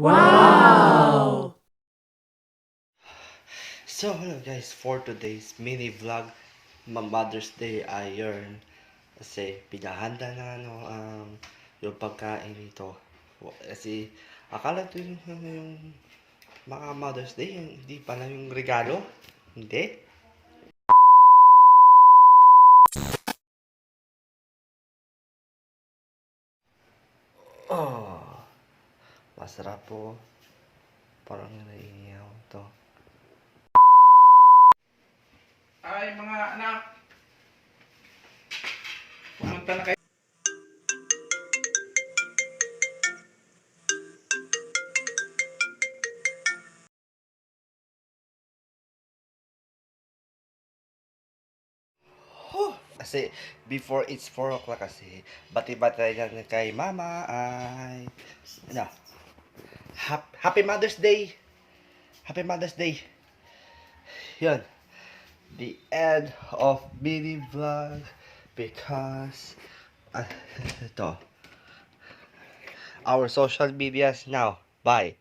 Wow! So hello guys, for today's mini vlog, Mother's Day ayun. Kasi pinahanda na yung pagkain nito. Kasi akala ko yung mga Mother's Day, hindi pala yung regalo. Hindi. Oh, masarap po. Parang naiiyaw to. Ay, mga anak, pumunta na kayo. Kasi before it's 4 o'clock kasi, bati-bati lang kay mama ay, ano, Happy Mother's Day! Happy Mother's Day! Yun, the end of mini vlog because, ito, our social medias now. Bye!